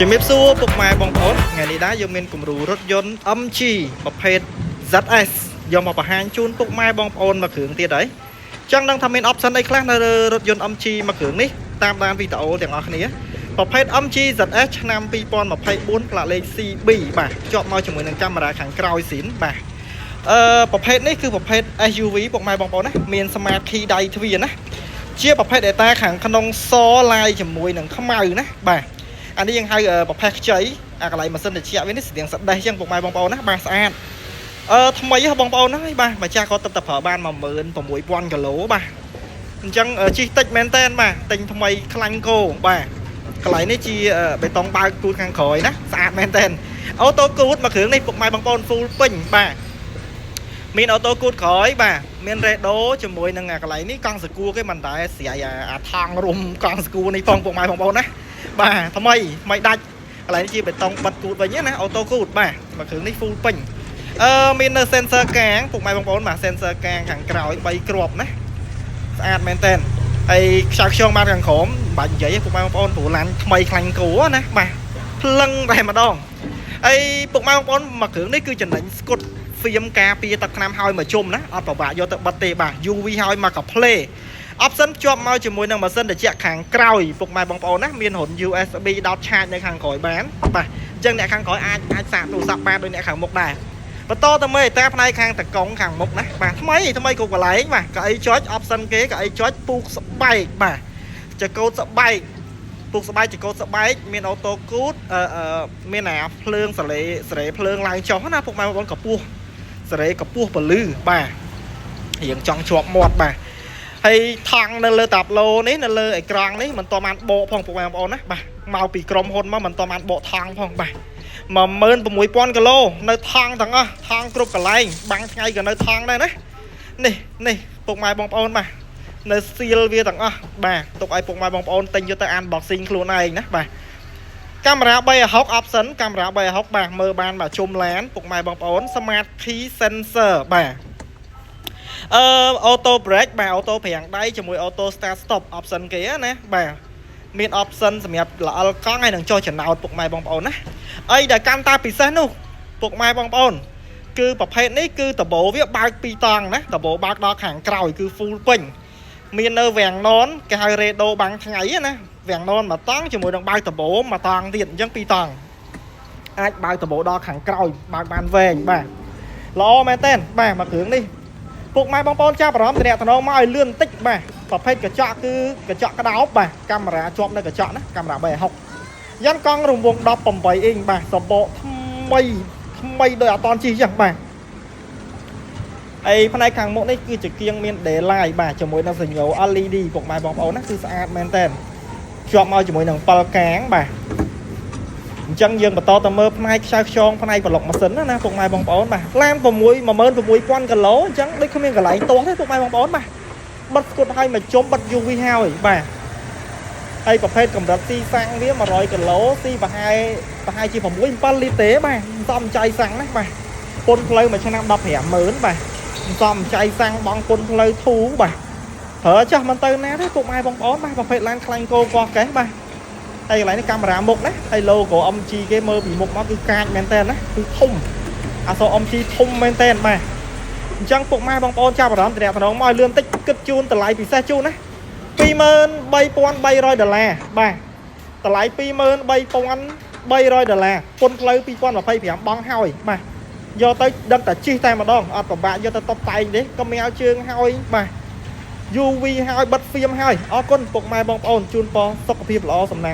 ជំរាបសួរពុកម៉ែបងប្អូនថ្ងៃនេះដែរយើងមានគំរូរថយន្ត MG ប្រភេទ ZS យកមកបង្ហាញជូនពុកម៉ែបងប្អូនមួយគ្រឿងទៀតហើយចង់ដឹងថាមាន option អីខ្លះនៅលើរថយន្ត MG មួយគ្រឿងនេះតាមដានវីដេអូទាំងអស់គ្នាប្រភេទ MG ZS ឆ្នាំ2024ផ្លាកលេខ CB បាទជាប់មកជាមួយនឹងកាមេរ៉ាខាងក្រោយស៊ីនបាទប្រភេទនេះគឺប្រភេទ SUV ពុកម៉ែបងប្អូនណាមាន Smart Key ដៃទ្វារណាជាប្រភេទ data ខាងក្នុងសឡាយជាមួយនឹងខ្មៅណាបាទអានេះយើងហៅប្រភេទខ្ចីអាកន្លែងម៉ាស៊ីនត្រជាក់វានេះស្តៀងស្ដេះចឹងពុកម៉ែបងប្អូនណាបាទស្អាតថ្មីហ៎បងប្អូនហ្នឹងបាទម្ចាស់គាត់ទឹកតែប្រើបាន 16000 គីឡូបាទអញ្ចឹងជិះតិចមែនតើបាទទិញថ្មីខ្លាញ់គោបាទកន្លែងនេះជាបេតុងបើកគូតខាងក្រោយណាស្អាតមែនតើអូតូគូតមួយគ្រឿងនេះពុកម៉ែបងប្អូន full ពេញបាទមានអូតូគូតក្រោយបាទមានរ៉េដូជាមួយនឹងកន្លែងនេះកង់សកួរគេមិនដែរស្រាយអាថងរុំកង់សកួរនេះផងពុកម៉ែបងប្អូនណាបាទថ្មីដាច់កន្លែងនេះជាបេតុងបិទគូតវិញណាអូតូគូតបាទមួយគ្រឿងនេះ full ពេញមាននៅ sensor កាងពុកម៉ែបងប្អូនបាទ sensor កាងខាងក្រោយ3គ្រាប់ណាស្អាតមែនតើហើយខ្សែខ្យងបានខាងក្រោមបាច់និយាយពុកម៉ែបងប្អូនព្រោះឡានថ្មីខ្លាញ់គោណាបាទភ្លឹងតែម្ដងហើយពុកម៉ែបងប្អូនមួយគ្រឿងនេះគឺចំណេញស្គុតហ្វៀមការពារទឹកថ្នាំហើយមកជុំណាអត់ប្របាក់យកទៅបិទទេបាទ UV ហើយមកកាផ្លេ option ជាប់មកជាមួយនឹងម៉ាស៊ីនត្រជាក់ខាងក្រោយពុកម៉ែបងប្អូនណាមានរុន USB ដោតឆាចនៅខាងក្រោយបានបាទអញ្ចឹងអ្នកខាងក្រោយអាចសាកទូរស័ព្ទបានដូចអ្នកខាងមុខដែរបន្តទៅមើលតែផ្នែកខាងតកង់ខាងមុខណាបាទថ្មីគ្រប់កន្លែងបាទកៅអីចុច option គេកៅអីចុចពូកស្បែកបាទចកោតស្បែកពូកស្បែកចកោតស្បែកមានអូតូគូតមានអាភ្លើងសរេភ្លើងឡើងចុះណាពុកម៉ែបងប្អូនកពស់សរេកពស់ពលឺបាទរៀងចង់ជាប់មាត់បាទហើយថង់នៅលើតាប់ឡូនេះនៅលើអេក្រង់នេះមិនតបានបកផងពុកម៉ែបងប្អូនណាបាទមកពីក្រុមហ៊ុនមកមិនតបានបកថង់ផងបាទ16000 គីឡូនៅថង់ទាំងអស់ថង់គ្រប់កន្លែងបាំងថ្ងៃក៏នៅថង់ដែរណានេះពុកម៉ែបងប្អូនបាទនៅសៀលវាទាំងអស់បាទទុកឲ្យពុកម៉ែបងប្អូនទិញយកទៅ unboxing ខ្លួនឯងណាបាទកាមេរ៉ា360 option កាមេរ៉ា360បាទមើលបានបាទជុំឡានពុកម៉ែបងប្អូន smart key sensor បាទauto brake បាទ auto ប្រាំងដៃជាមួយ auto start stop option គេណាបាទមាន option សម្រាប់ល្អលកង់ហើយនឹងចុះចំណោតពុកម៉ែបងប្អូនណាអីដែលកាន់តាពិសេសនោះពុកម៉ែបងប្អូនគឺប្រភេទនេះគឺដបូវាបើក2តង់ណាដបូបើកដល់ខាងក្រោយគឺ full ពេញមាននៅវាំងននគេហៅ redo បាំងថ្ងៃណាវាំងននមួយតង់ជាមួយនឹងបើកដបូមួយតង់ទៀតអញ្ចឹង2តង់អាចបើកដបូដល់ខាងក្រោយបើកបានវែងបាទល្អមែនតើបាទមួយគ្រឿងនេះពុកម៉ែបងប្អូនចាប់អារម្មណ៍តំណតំណងមកឲ្យលឿនបន្តិចបាទប្រភេទកញ្ចក់គឺកញ្ចក់ក្តោបបាទកាមេរ៉ាជាប់នៅកញ្ចក់ណាកាមេរ៉ា360យ៉ាងកង់រង្វង់18អ៊ីងបាទសបកថ្មីដោយអត់តន់ជិះចឹងបាទអីផ្នែកខាងមុខនេះគឺជាគៀងមាន daylight បាទជាមួយនឹងសញ្ញោ LED ពុកម៉ែបងប្អូនណាគឺស្អាតមែនតើជាប់មកជាមួយនឹង7កាងបាទអញ្ចឹងយើងបន្តទៅមើលផ្នែកខ្សែខ្យងផ្នែកប្លុកម៉ាស៊ីនណាពុកម៉ែបងប្អូនបាទឡាន16000 គីឡូអញ្ចឹងដូចគ្មានកន្លែងតោះទេពុកម៉ែបងប្អូនបាទបិទស្គុតឲ្យមកជុំបិទ UV ហើយបាទហើយប្រភេទកម្រិតទីសាំងវា100 គីឡូទីប្រហែលជា 6-7 លីត្រទេបាទសំចៃសាំងណាបាទពុនផ្លូវមួយឆ្នាំ 150,000 បាទសំចៃសាំងបងពុនផ្លូវធូបាទប្រើចាស់មិនទៅណាទេពុកម៉ែបងប្អូនបាទប្រភេទឡានខ្លាញ់គោកោះកេះបាទហើយកន្លែងនេះកាមេរ៉ាមុខណាហើយ logo MG គេមើលពីមុខមកគឺកាចមែនតើណាគឺធំអក្សរ MG ធំមែនតើបាទអញ្ចឹងពុកម៉ែបងប្អូនចាប់អារម្មណ៍តំណងមកឲ្យលឿនតិចគិតជូនតម្លៃពិសេសជូនណា$23,300 បាទតម្លៃ$23,300ពុនផ្លូវ2025បង់ហើយបាទយកទៅដឹងតែជិះតែម្ដងអត់ពិបាកយកទៅតុបតែងទេកុំឲ្យជើងហើយបាទ UV ហើយបិទហ្វៀមហើយអរគុណពុកម៉ែបងប្អូនជូនពរសុខភាពល្អសំណាង